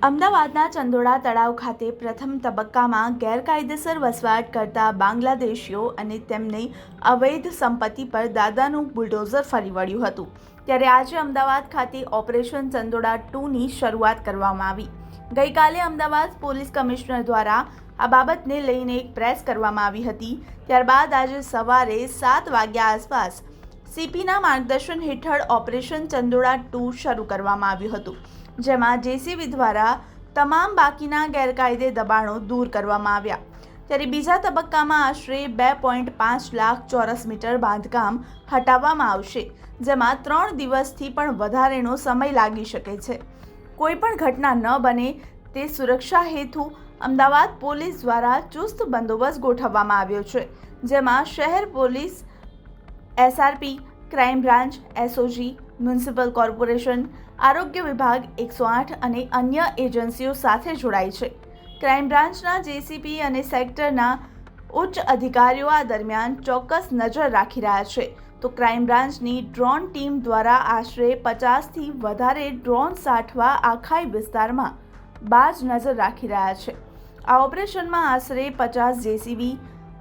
અમદાવાદના ચંદોળા તળાવ ખાતે પ્રથમ તબક્કામાં ગેરકાયદેસર વસવાટ કરતા બાંગ્લાદેશીઓ અને તેમની અવૈધ સંપત્તિ પર દાદાનું બુલડોઝર ફરી વળ્યું હતું। ત્યારે આજે અમદાવાદ ખાતે ઓપરેશન ચંદોળા 2ની શરૂઆત કરવામાં આવી। ગઈકાલે અમદાવાદ પોલીસ કમિશનર દ્વારા આ બાબતને લઈને એક પ્રેસ કરવામાં આવી હતી। ત્યારબાદ આજે સવારે 7 વાગ્યા આસપાસ સીપીના માર્ગદર્શન હેઠળ ઓપરેશન ચંદોળા 2 શરૂ કરવામાં આવ્યું હતું, જેમાં જેસીબી દ્વારા તમામ બાકીના ગેરકાયદે દબાણો દૂર કરવામાં આવ્યા। ત્યારે બીજા તબક્કામાં આશરે 2.5 લાખ ચોરસ મીટર બાંધકામ હટાવવામાં આવશે, જેમાં 3 દિવસથી પણ વધારેનો સમય લાગી શકે છે। કોઈ પણ ઘટના ન બને તે સુરક્ષા હેતુ અમદાવાદ પોલીસ દ્વારા ચુસ્ત બંદોબસ્ત ગોઠવવામાં આવ્યો છે, જેમાં શહેર police, SRP, crime branch, SOG, municipal corporation, આરોગ્ય વિભાગ, 108 અને અન્ય એજન્સીઓ સાથે જોડાઈ છે। ક્રાઇમ બ્રાન્ચના જેસીપી અને સેક્ટરના ઉચ્ચ અધિકારીઓ આ દરમિયાન ચોક્કસ નજર રાખી રહ્યા છે, તો ક્રાઇમ બ્રાન્ચની ડ્રોન ટીમ દ્વારા આશરે 50થી વધારે ડ્રોન સાઠવા આખાઈ વિસ્તારમાં બાજ નજર રાખી રહ્યા છે। આ ઓપરેશનમાં આશરે 50 જેસીબી,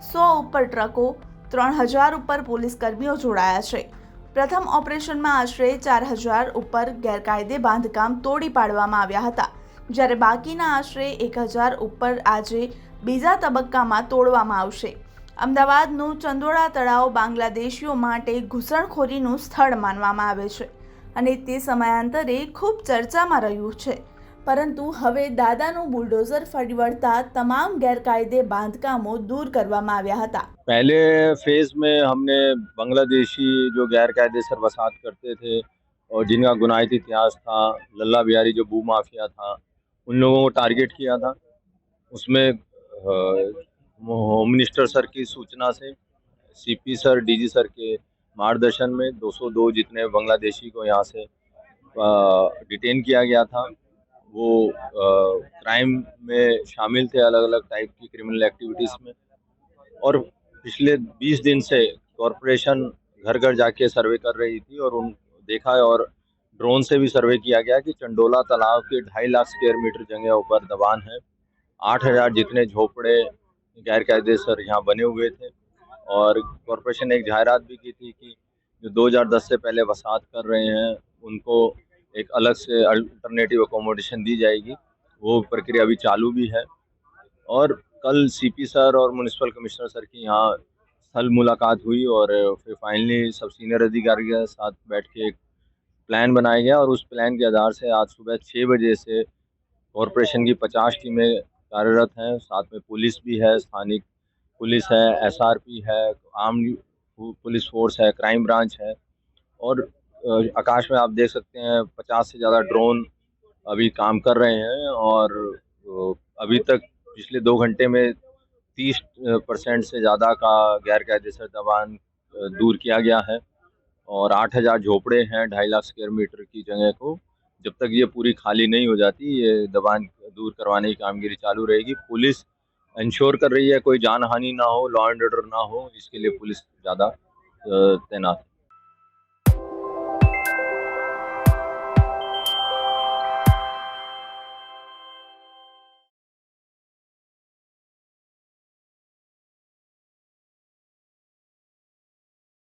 100 ઉપર ટ્રકો, 3000 ઉપર પોલીસ કર્મીઓ જોડાયા છે। પ્રથમ ઓપરેશનમાં આશરે 4000 ઉપર ગેરકાયદે બાંધકામ તોડી પાડવામાં આવ્યા હતા, જ્યારે બાકીના આશરે 1000 ઉપર આજે બીજા તબક્કામાં તોડવામાં આવશે। અમદાવાદનું ચંદોળા તળાવ બાંગ્લાદેશીઓ માટે ઘૂસણખોરીનું સ્થળ માનવામાં આવે છે અને તે સમયાંતરે ખૂબ ચર્ચામાં રહ્યું છે, પરંતુ હવે દાદાનું બુલડોઝર ફરી વળતા તમામ ગેરકાયદે બાંધકામો દૂર કરવામાં આવ્યા હતા। पहले फेज में हमने बांग्लादेशी जो गैर कायदेसर वसाहत करते थे और जिनका गुनाहित इतिहास था, लल्ला बिहारी जो भू माफिया था, उन लोगों को टारगेट किया था। उसमें होम मिनिस्टर सर की सूचना से सीपी सर, डीजी सर के मार्गदर्शन में 202 जितने बांग्लादेशी को यहाँ से डिटेन किया गया था। वो क्राइम में शामिल थे, अलग अलग टाइप की क्रिमिनल एक्टिविटीज़ में। और पिछले 20 दिन से कॉरपोरेशन घर घर जाके सर्वे कर रही थी और उन देखा और ड्रोन से भी सर्वे किया गया कि चंडोला तालाब के 2.5 लाख स्क्वायर मीटर जगह ऊपर दबान है। 8000 जितने झोपड़े गैर कायदेसर यहाँ बने हुए थे। और कॉरपोरेशन ने एक जाहिरात भी की थी कि जो 2010 से पहले वसाहत कर रहे हैं उनको एक अलग से अल्टरनेटिव अकोमोडेशन दी जाएगी। वो प्रक्रिया अभी चालू भी है। और कल सीपी सर और म्यूनिसिपल कमिश्नर सर की यहाँ स्थल मुलाकात हुई और फिर फाइनली सब सीनियर अधिकारी के साथ बैठ के एक प्लान बनाया गया और उस प्लान के आधार से आज सुबह 6 बजे से कॉरपोरेशन की 50 टीमें कार्यरत हैं। साथ में पुलिस भी है, स्थानिक पुलिस है, एसआरपी है, आर्म पुलिस फोर्स है, क्राइम ब्रांच है। और आकाश में आप देख सकते हैं 50 से ज़्यादा ड्रोन अभी काम कर रहे हैं। और अभी तक पिछले 2 घंटे में 30% से ज़्यादा का गैर कायदेसर दबान दूर किया गया है। और 8000 झोपड़े हैं 2.5 लाख स्क्वायर मीटर की जगह को। जब तक ये पूरी खाली नहीं हो जाती, ये दबान दूर करवाने की कामगिरी चालू रहेगी। पुलिस इंश्योर कर रही है कोई जान हानि ना हो, लॉ एंड ऑर्डर ना हो, इसके लिए पुलिस ज़्यादा तैनात है।